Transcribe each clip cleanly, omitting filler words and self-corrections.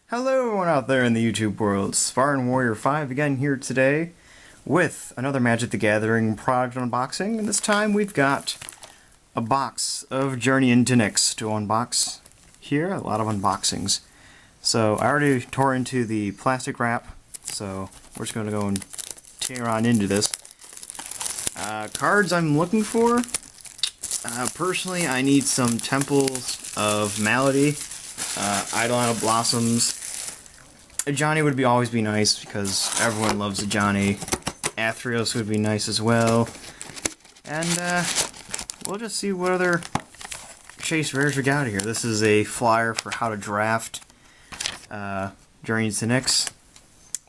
Hello everyone out there in the YouTube world, Spartan Warrior 5 again here today with another Magic the Gathering product unboxing, and this time we've got a box of Journey into Nyx to unbox here, a lot of unboxings. So I already tore into the plastic wrap, so we're just going to go and tear on into this. Cards I'm looking for, personally I need some Temples of Malady, Eidolon of Blossoms. A Johnny would always be nice because everyone loves a Johnny. Athreos would be nice as well. And we'll just see what other chase rares we got here. This is a flyer for how to draft Journey into Nyx.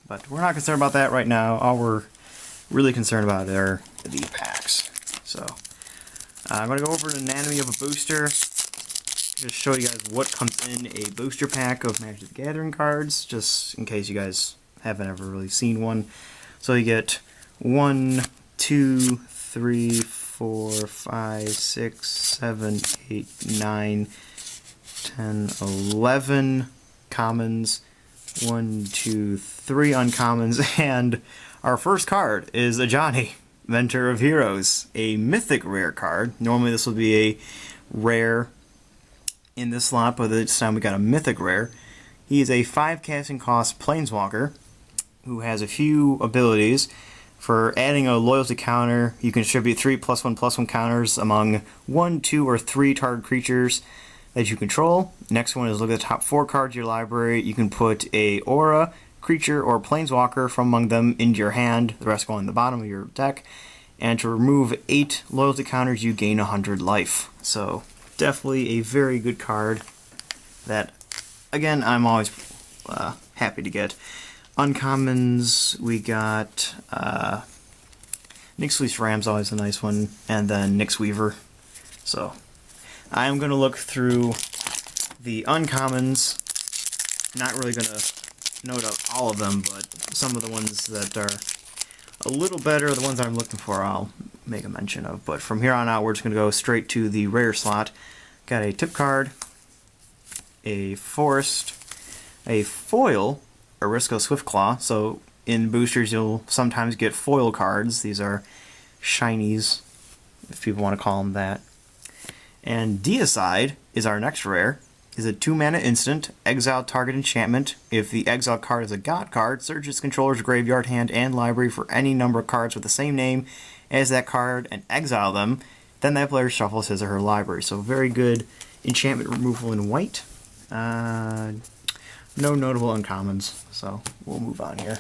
But we're not concerned about that right now. All we're really concerned about are the packs. So I'm going to go over an anatomy of a booster. Just show you guys what comes in a booster pack of Magic the Gathering cards, just in case you guys haven't ever really seen one. So you get 1, 2, 3, 4, 5, 6, 7, 8, 9, 10, 11 commons, 1, 2, 3 uncommons, and our first card is a Johnny, Mentor of Heroes, a mythic rare card. Normally this would be a rare in this slot, but this time we got a mythic rare. He is a 5 casting cost planeswalker who has a few abilities. For adding a loyalty counter, you can distribute 3 +1/+1 counters among 1, 2, or 3 target creatures that you control. Next one is look at the top 4 cards of your library. You can put a aura, creature, or planeswalker from among them into your hand. The rest go on the bottom of your deck. And to remove 8 loyalty counters, you gain 100 life. So definitely a very good card that, again, I'm always happy to get. Uncommons, we got Nyx Booster Ram's always a nice one, and then Nyx Weaver. So I'm going to look through the uncommons, not really going to note up all of them, but some of the ones that are a little better, the ones I'm looking for, I'll make a mention of. But from here on out, we're just going to go straight to the rare slot. Got a tip card, a forest, a foil, a Risco Swiftclaw. So in boosters, you'll sometimes get foil cards. These are shinies, if people want to call them that. And Deicide is our next rare. Is a 2-mana instant, exile target enchantment. If the exile card is a god card, search its controller's graveyard, hand, and library for any number of cards with the same name as that card and exile them. Then that player shuffles his or her library. So very good enchantment removal in white. No notable uncommons, so we'll move on here.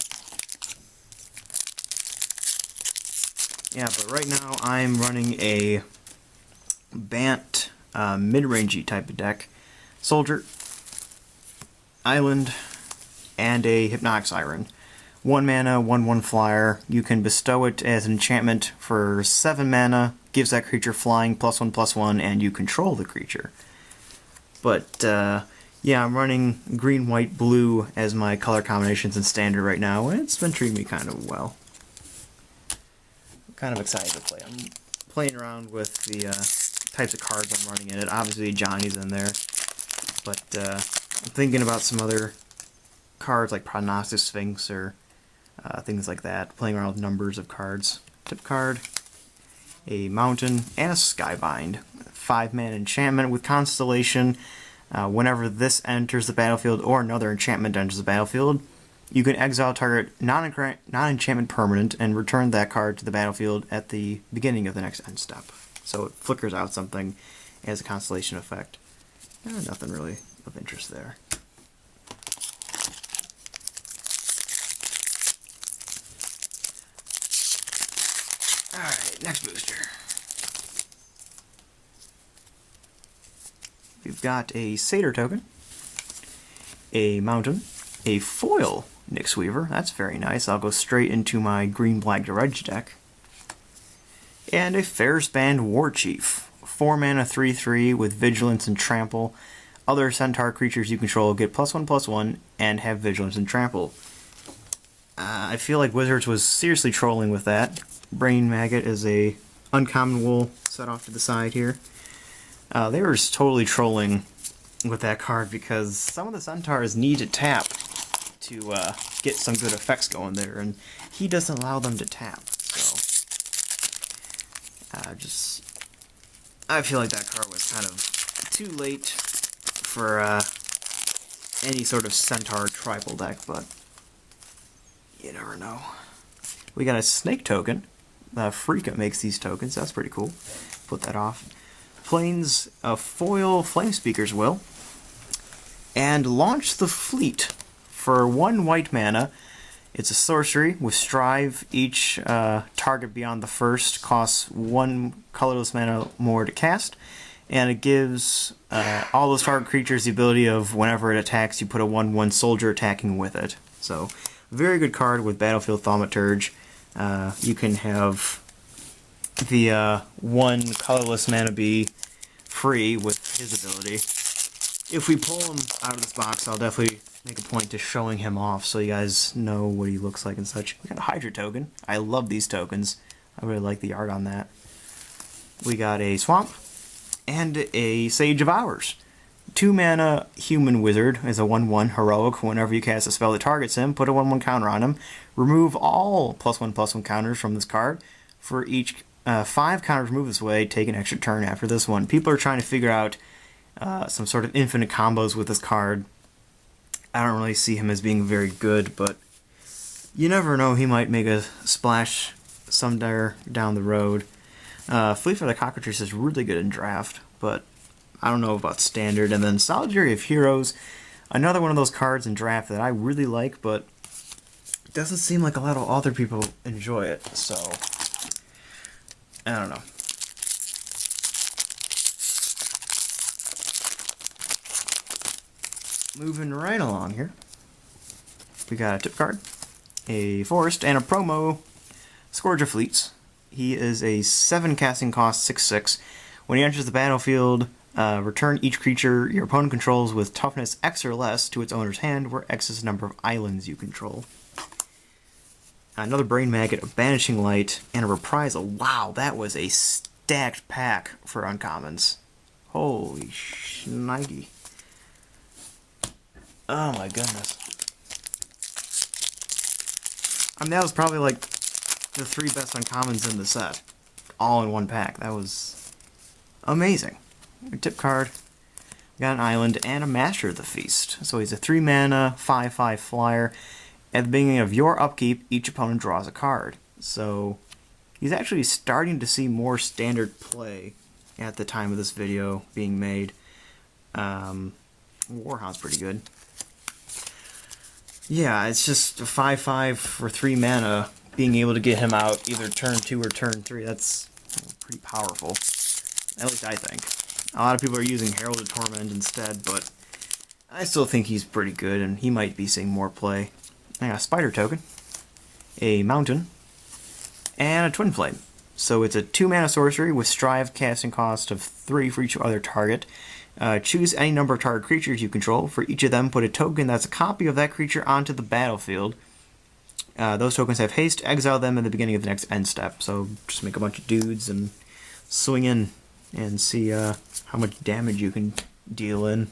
Yeah, but right now I'm running a Bant mid-rangey type of deck. Soldier, Island, and a Hypnotic Siren. 1 mana, 1/1 flyer. You can bestow it as an enchantment for 7 mana, gives that creature flying +1/+1, and you control the creature. But, yeah, I'm running green, white, blue as my color combinations in Standard right now, and it's been treating me kind of well. I'm kind of excited to play. I'm playing around with the types of cards I'm running in it. Obviously, Johnny's in there. But I'm thinking about some other cards like Prognostic Sphinx or things like that. Playing around with numbers of cards. Tip card, a mountain, and a Skybind. 5-mana enchantment with Constellation. Whenever this enters the battlefield or another enchantment enters the battlefield, you can exile target non-enchantment permanent and return that card to the battlefield at the beginning of the next end step. So it flickers out something as a Constellation effect. Nothing really of interest there. Alright, next booster. We've got a Satyr token, a mountain, a foil Nyx Weaver. That's very nice. I'll go straight into my green-black Dredge deck. And a Ferrisband War Chief. 4 mana 3/3 with Vigilance and Trample. Other Centaur creatures you control get +1/+1 and have Vigilance and Trample. I feel like Wizards was seriously trolling with that. Brain Maggot is a uncommon wool set off to the side here. They were totally trolling with that card because some of the Centaurs need to tap to get some good effects going there, and he doesn't allow them to tap. So, I feel like that card was kind of too late for any sort of Centaur tribal deck, but you never know. We got a snake token. Freaka makes these tokens. That's pretty cool. Put that off. Plains a foil Flame Speaker's Will. And launch the Fleet for 1 white mana. It's a sorcery with Strive. Each target beyond the first costs 1 colorless mana more to cast. And it gives all those target creatures the ability of whenever it attacks, you put a 1/1 soldier attacking with it. So, very good card with Battlefield Thaumaturge. You can have the 1 colorless mana be free with his ability. If we pull him out of this box, I'll definitely make a point to showing him off so you guys know what he looks like and such. We got a Hydra token. I love these tokens. I really like the art on that. We got a Swamp and a Sage of Hours. 2 mana Human Wizard is a 1/1 heroic. Whenever you cast a spell that targets him, put a 1/1 counter on him. Remove all +1/+1 counters from this card. For each 5 counters removed this way, take an extra turn after this one. People are trying to figure out some sort of infinite combos with this card. I don't really see him as being very good, but you never know, he might make a splash somewhere down the road. Fleet for the Cockatrice is really good in draft, but I don't know about standard. And then Solidarity of Heroes, another one of those cards in draft that I really like, but it doesn't seem like a lot of other people enjoy it, so I don't know. Moving right along here, we got a tip card, a Forest, and a promo, Scourge of Fleets. He is a 7 casting cost, 6/6. When he enters the battlefield, return each creature your opponent controls with toughness X or less to its owner's hand, where X is the number of islands you control. Another Brain Maggot, a Banishing Light, and a Reprisal. Wow, that was a stacked pack for uncommons. Holy shnikey. Oh my goodness. I mean, that was probably like the 3 best uncommons in the set, all in one pack. That was amazing. A tip card, we got an island, and a Master of the Feast. So he's a 3 mana, 5/5 flyer. At the beginning of your upkeep, each opponent draws a card. So he's actually starting to see more standard play at the time of this video being made. Warhound's pretty good. Yeah, it's just a 5/5 for 3 mana. Being able to get him out either turn 2 or turn 3, that's pretty powerful. At least I think. A lot of people are using Herald of Torment instead, but I still think he's pretty good, and he might be seeing more play. I got a Spider token, a Mountain, and a Twin Flame. So it's a 2 mana sorcery with Strive, casting cost of 3 for each other target. Choose any number of target creatures you control. For each of them, put a token that's a copy of that creature onto the battlefield. Those tokens have haste. Exile them at the beginning of the next end step. So just make a bunch of dudes and swing in and see how much damage you can deal in.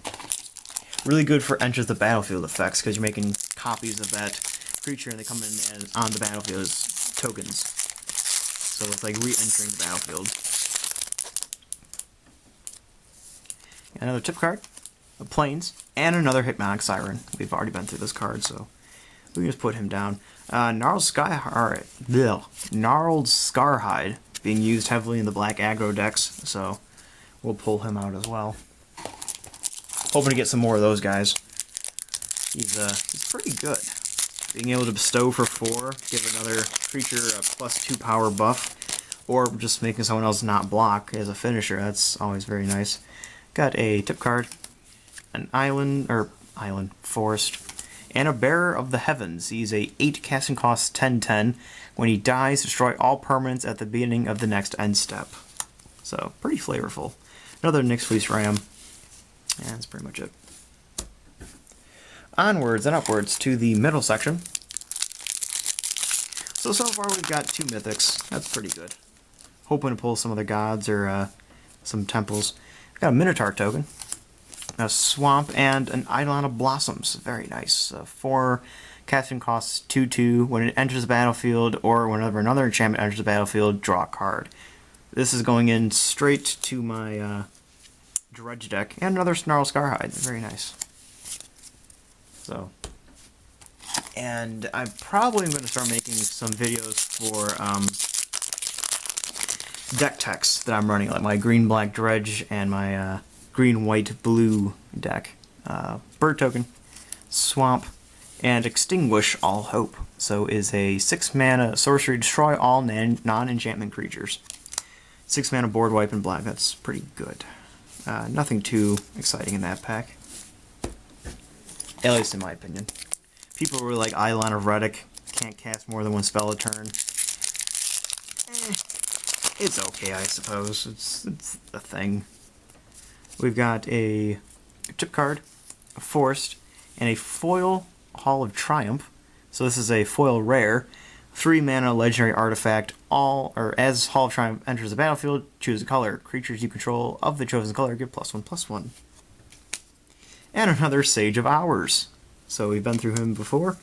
Really good for enters the battlefield effects because you're making copies of that creature and they come in and on the battlefield as tokens. So it's like re-entering the battlefield. Another tip card, a Plains, and another Hypnotic Siren. We've already been through this card, so we can just put him down. Gnarled Scarhide, being used heavily in the black aggro decks, so we'll pull him out as well. Hoping to get some more of those guys. He's pretty good. Being able to bestow for 4, give another creature a +2 power buff, or just making someone else not block as a finisher. That's always very nice. Got a tip card, an Forest, and a Bearer of the Heavens. He's a 8 casting cost, 10/10. When he dies, destroy all permanents at the beginning of the next end step. So, pretty flavorful. Another Nyx Fleece Ram. And that's pretty much it. Onwards and upwards to the middle section. So far we've got 2 mythics. That's pretty good. Hoping to pull some other gods or some temples. We've got a Minotaur token. a Swamp, and an Eidolon of Blossoms. Very nice. 4 casting costs 2/2. When it enters the battlefield, or whenever another enchantment enters the battlefield, draw a card. This is going in straight to my Dredge deck, and another Snarl Scarhide. Very nice. So, and I'm probably going to start making some videos for deck techs that I'm running, like my green-black Dredge and my green-white-blue deck. Bird token, Swamp, and Extinguish All Hope. So is a 6 mana sorcery, destroy all non-enchantment creatures. 6 mana board wipe and black. That's pretty good. Nothing too exciting in that pack, at least in my opinion. People were like Eidolon of Reddick, can't cast more than 1 spell a turn. It's okay, I suppose. It's a thing. We've got a chip card, a Forest, and a foil Hall of Triumph. So this is a foil rare, 3 mana legendary artifact. As Hall of Triumph enters the battlefield, choose a color. Creatures you control of the chosen color get +1/+1. And another Sage of Hours. So we've been through him before,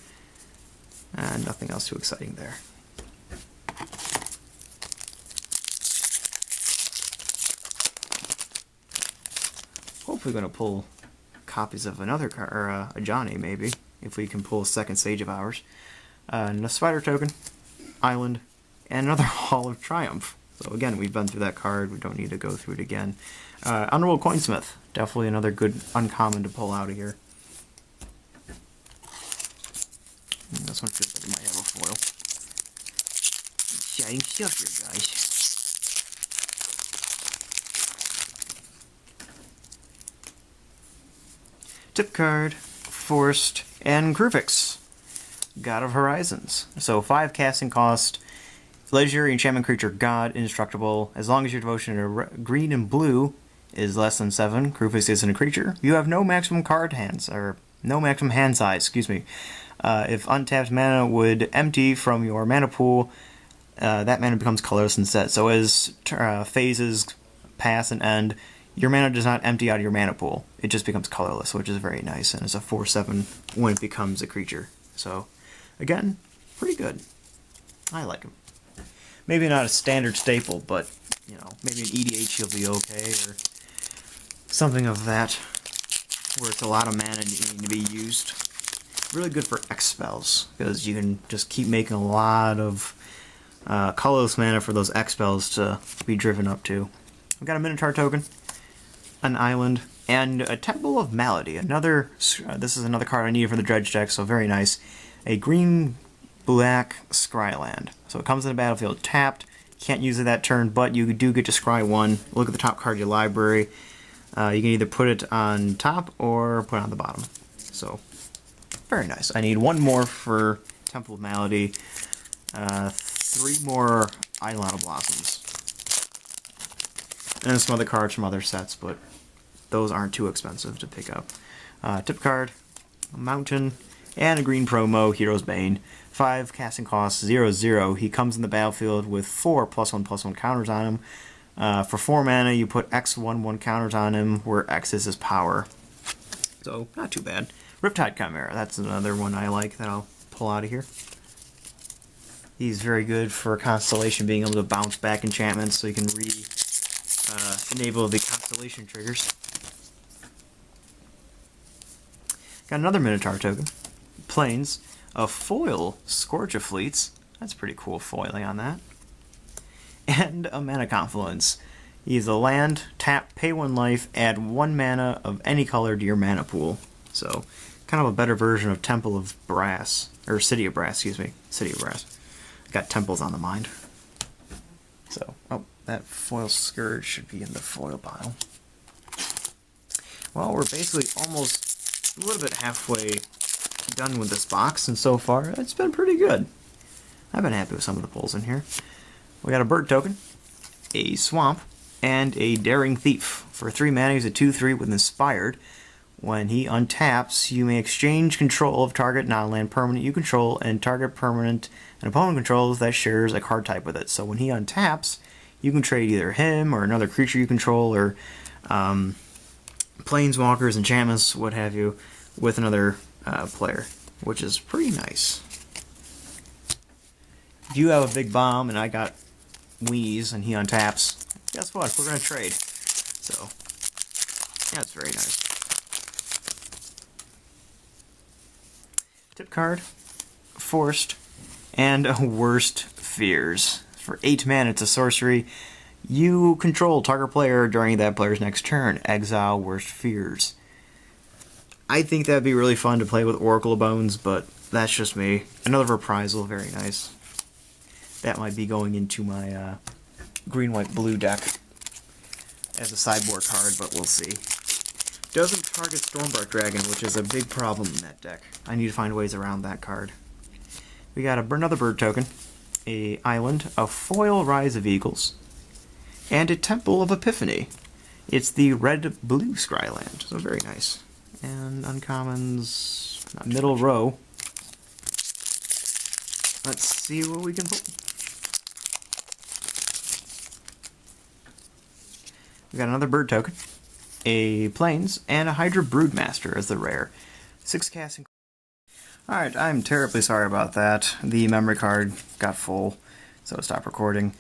and nothing else too exciting there. Hopefully going to pull copies of another card, or a Johnny maybe, if we can pull a second Sage of Hours. And a Spider token, Island, and another Hall of Triumph. So again, we've been through that card, we don't need to go through it again. Underworld Coinsmith, definitely another good uncommon to pull out of here. This one feels like it might have a foil. Exciting stuff here, guys. Tip card, Forest, and Krufix, God of Horizons. So 5 casting cost, legendary enchantment creature, God, indestructible. As long as your devotion to green and blue is less than 7, Krufix isn't a creature. You have no maximum card hands, or no maximum hand size, excuse me. If untapped mana would empty from your mana pool, that mana becomes colorless instead. So as phases pass and end, your mana does not empty out of your mana pool. It just becomes colorless, which is very nice, and it's a 4/7 when it becomes a creature. So, again, pretty good. I like him. Maybe not a standard staple, but, you know, maybe an EDH he'll be okay, or something of that, where it's a lot of mana needing to be used. Really good for X spells, because you can just keep making a lot of colorless mana for those X spells to be driven up to. We've got a Minotaur token, an Island, and a Temple of Malady. This is another card I needed for the Dredge deck, so very nice. A green-black Scryland. So it comes in the battlefield tapped. Can't use it that turn, but you do get to scry 1. Look at the top card of your library. You can either put it on top or put it on the bottom. So, very nice. I need 1 more for Temple of Malady. 3 more Eidolon of Blossoms. And some other cards from other sets, but those aren't too expensive to pick up. Tip card, a Mountain, and a green promo, Hero's Bane. 5 casting costs, 0/0. He comes in the battlefield with 4 +1/+1 counters on him. For 4 mana, you put X/1/1 counters on him, where X is his power. So, not too bad. Riptide Chimera, that's another one I like that I'll pull out of here. He's very good for Constellation, being able to bounce back enchantments, so you can enable the Constellation triggers. Got another Minotaur token, Plains, a foil Scourge of Fleets. That's pretty cool foiling on that. And a Mana Confluence. He's a land, tap, pay 1 life, add 1 mana of any color to your mana pool. So, kind of a better version of Temple of Brass, or City of Brass, excuse me. City of Brass. Got temples on the mind. So, that foil Scourge should be in the foil pile. Well, we're basically almost a little bit halfway done with this box, and so far, it's been pretty good. I've been happy with some of the pulls in here. We got a Bird token, a Swamp, and a Daring Thief. For 3 mana, he's a 2/3 with Inspired. When he untaps, you may exchange control of target non-land permanent you control and target permanent an opponent controls that shares a card type with it. So when he untaps, you can trade either him or another creature you control, or planeswalkers, enchantments, what have you, with another player, which is pretty nice. If you have a big bomb and I got Wheeze and he untaps, guess what? We're going to trade. So, that's very nice. Tip card, Forced, and Worst Fears. For 8 mana, it's a sorcery. You control target player during that player's next turn. Exile Worst Fears. I think that'd be really fun to play with Oracle of Bones, but that's just me. Another Reprisal, very nice. That might be going into my green, white, blue deck as a sideboard card, but we'll see. Doesn't target Stormbark Dragon, which is a big problem in that deck. I need to find ways around that card. We got another bird token, a island, a foil Rise of Eagles, and a Temple of Epiphany. It's the red-blue Scryland, so very nice. And uncommons, middle row. Let's see what we can pull. We got another bird token, a Plains, and a Hydra Broodmaster as the rare. 6 casting. Alright, I'm terribly sorry about that. The memory card got full, so stop recording.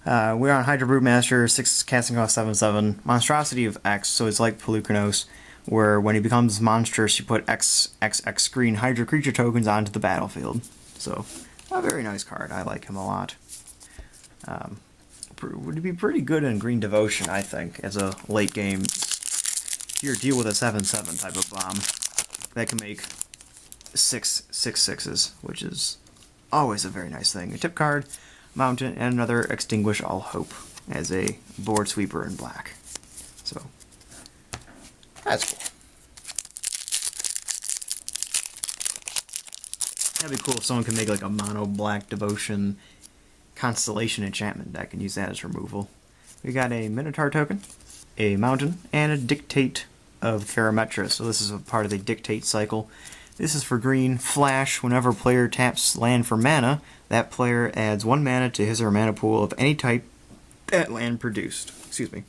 We're on Hydra Broodmaster, 6 casting cost 7/7, monstrosity of X, so it's like Pelucranos, where when he becomes monstrous, you put X green Hydra creature tokens onto the battlefield. So, a very nice card. I like him a lot. Would be pretty good in Green Devotion, I think, as a late game. Here, deal with a 7/7 type of bomb that can make 6/6/6s, which is always a very nice thing. A tip card, Mountain, and another Extinguish All Hope as a board sweeper in black. So, that's cool. That'd be cool if someone could make like a mono black Devotion Constellation enchantment deck and use that as removal. We got a Minotaur token, a Mountain, and a Dictate of Therametra. So this is a part of the Dictate cycle. This is for green. Flash, whenever player taps land for mana, that player adds 1 mana to his or her mana pool of any type that land produced. Excuse me.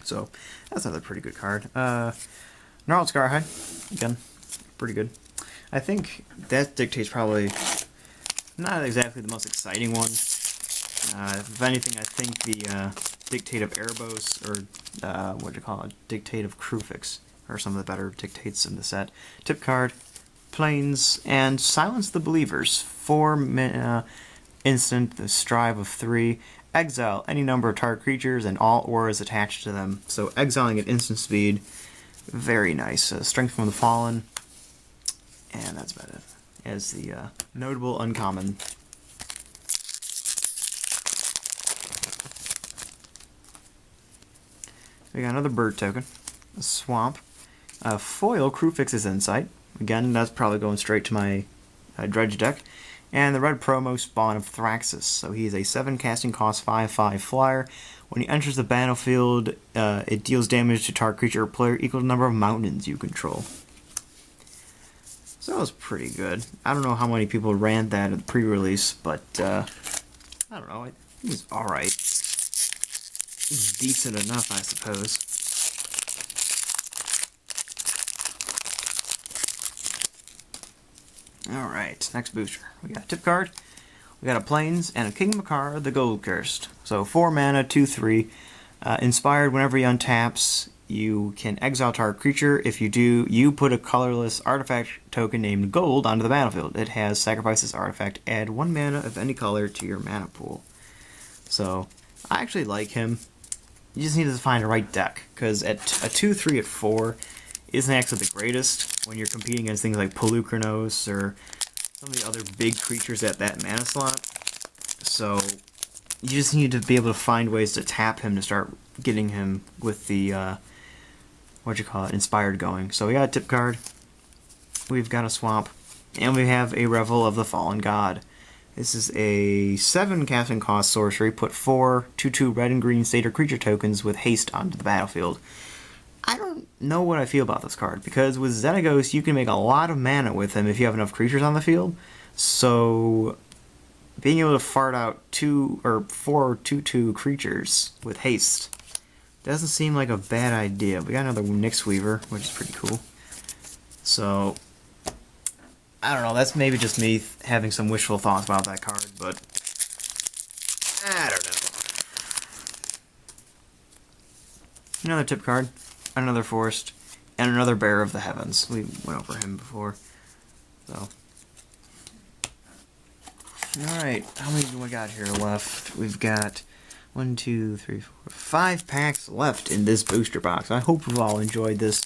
So, that's another pretty good card. Gnarled Scarhide, again, pretty good. I think that Dictate's probably not exactly the most exciting one. If anything, I think the Dictate of Erebos, or what do you call it, Dictate of Krufix, are some of the better Dictates in the set. Tip card, Plains, and Silence the Believers. 4 instant, the Strive of 3. Exile any number of target creatures and all auras attached to them. So exiling at instant speed, very nice. Strength from the Fallen, and that's about it. As the notable uncommon. We got another bird token, a Swamp, a foil Krufix's Insight. Again, that's probably going straight to my Dredge deck. And the red promo Spawn of Thraxus. So he's a 7 casting cost 5/5 flyer. When he enters the battlefield, it deals damage to target creature or player equal to the number of mountains you control. So that was pretty good. I don't know how many people ran that at the pre-release, but I don't know. It was alright. Decent enough, I suppose. Alright, next booster. We got a tip card, we got a Plains, and a King Makar, the Gold Cursed. So 4 mana, 2/3. Inspired, whenever he untaps, you can exile target creature. If you do, you put a colorless artifact token named Gold onto the battlefield. It has sacrifice this artifact, add 1 mana of any color to your mana pool. So, I actually like him. You just need to find the right deck, because at a 2/3 at 4 isn't actually the greatest when you're competing against things like Pelucranos or some of the other big creatures at that mana slot. So, you just need to be able to find ways to tap him to start getting him with the, Inspired going. So we got a tip card, we've got a Swamp, and we have a Revel of the Fallen God. This is a 7 casting cost sorcery, put 4 2/2 red and green Satyr creature tokens with haste onto the battlefield. I don't know what I feel about this card, because with Xenagos you can make a lot of mana with him if you have enough creatures on the field. So being able to fart out 4 2/2 creatures with haste Doesn't seem like a bad idea. We got another Nyx Weaver, which is pretty cool. So, I don't know, that's maybe just me having some wishful thoughts about that card, but I don't know. Another tip card, another Forest, and another Bearer of the Heavens. We went over him before. So, alright, how many do we got here left? We've got 1, 2, 3, 4, 5 packs left in this booster box. I hope you've all enjoyed this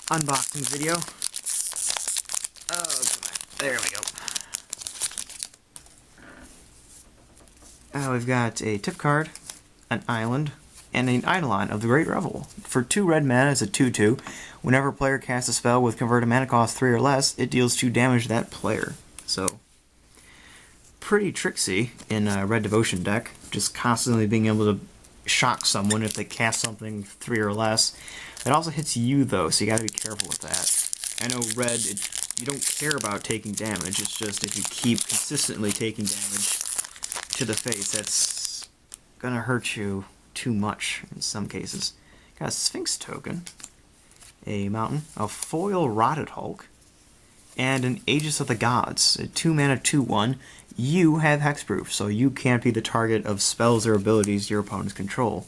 unboxing video. Oh, come on. There we go. We've got a tip card, an island, and an Eidolon of the Great Revel. For 2 red mana, it's a 2/2. Whenever a player casts a spell with converted mana cost 3 or less, it deals 2 damage to that player. So, pretty tricksy in a Red Devotion deck, just constantly being able to shock someone if they cast something 3 or less. It also hits you though, so you gotta be careful with that. I know Red, you don't care about taking damage, it's just if you keep consistently taking damage to the face, that's gonna hurt you too much in some cases. Got a Sphinx token, a mountain, a foil Rotted Hulk, and an Aegis of the Gods. A 2 mana 2/1. You have hexproof, so you can't be the target of spells or abilities your opponents control.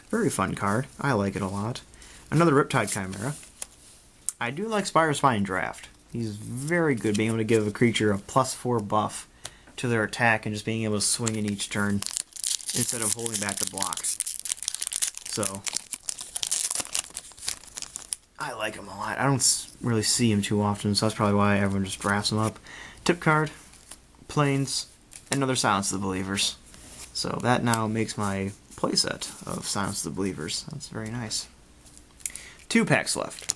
Very fun card. I like it a lot. Another Riptide Chimera. I do like Spire's Spine Draft. He's very good being able to give a creature a +4 buff to their attack and just being able to swing in each turn instead of holding back the block. So, I like him a lot. I don't really see him too often, so that's probably why everyone just drafts him up. Tip card, Plains, another Silence of the Believers. So that now makes my playset of Silence of the Believers. That's very nice. 2 packs left.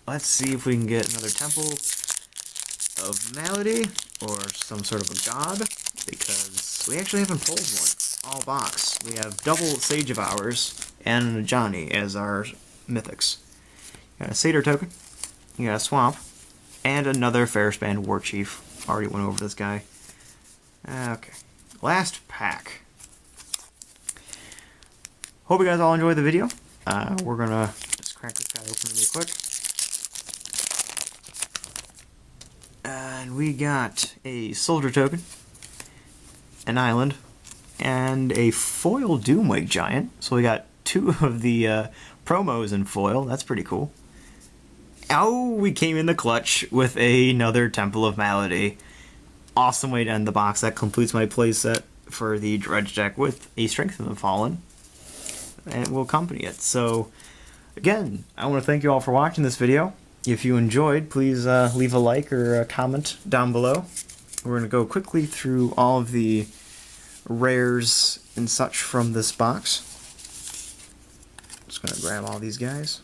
Let's see if we can get another Temple of Malady or some sort of a god, because we actually haven't pulled one all box. We have double Sage of Hours and a Johnny as our mythics. Got a Satyr token, you got a Swamp, and another Ferrisband Warchief. Already went over this guy. Okay, last pack. Hope you guys all enjoyed the video. We're gonna just crack this guy open really quick. And we got a Soldier token, an Island, and a foil Doomwake Giant. So we got 2 of the promos in foil. That's pretty cool. Oh, we came in the clutch with another Temple of Malady. Awesome way to end the box. That completes my playset for the Dredge deck with a Strength of the Fallen, and it will accompany it. So, again, I want to thank you all for watching this video. If you enjoyed, please leave a like or a comment down below. We're going to go quickly through all of the rares and such from this box. Just going to grab all these guys.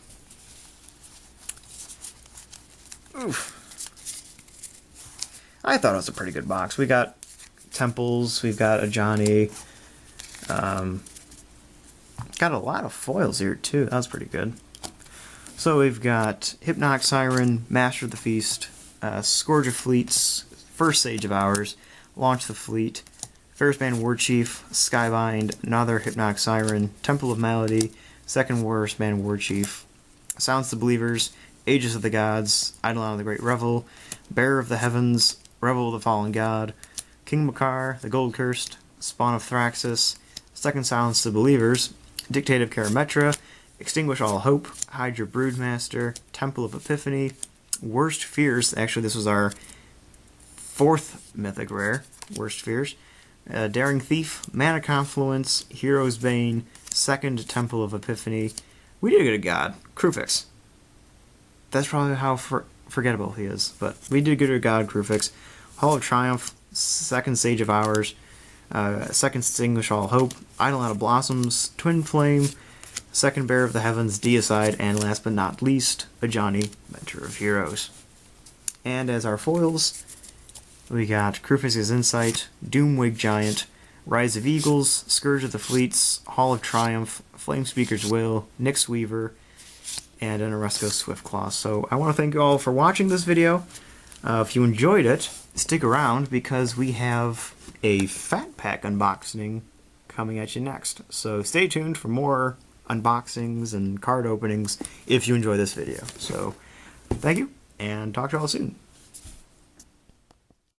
Oof. I thought it was a pretty good box. We got Temples, we've got a Johnny. Got a lot of foils here too. That was pretty good. So we've got Hypnotic Siren, Master of the Feast, Scourge of Fleets, first Sage of Hours, Launch the Fleet, Ferrisband Warchief, Skybind, another Hypnotic Siren, Temple of Malady, second Ferrisband Warchief, Silence the Believers, Aegis of the Gods, Eidolon of the Great Revel, Bearer of the Heavens, Revel of the Fallen God, King Makar, the Gold Cursed, Spawn of Thraxus, second Silence the Believers, Dictate of Karametra, Extinguish All Hope, Hydra Broodmaster, Temple of Epiphany, Worst Fears. Actually, this was our 4th mythic rare, Worst Fears. Daring Thief, Mana Confluence, Hero's Bane, second Temple of Epiphany. We did get a god, Krufix. That's probably how forgettable he is, but we did get a god, Krufix. Hall of Triumph, second Sage of Hours, second Extinguish All Hope, Eidolon of Blossoms, Twin Flame, second Bearer of the Heavens, Deicide, and last but not least, a Johnny, Mentor of Heroes. And as our foils, we got Krufix's Insight, Doomwig Giant, Rise of Eagles, Scourge of the Fleets, Hall of Triumph, Flamespeaker's Will, Nyx Weaver, and an Oresco Swiftclaw. So I want to thank you all for watching this video. If you enjoyed it, stick around because we have a Fat Pack unboxing coming at you next. So stay tuned for more unboxings and card openings if you enjoy this video. So thank you, and talk to you all soon.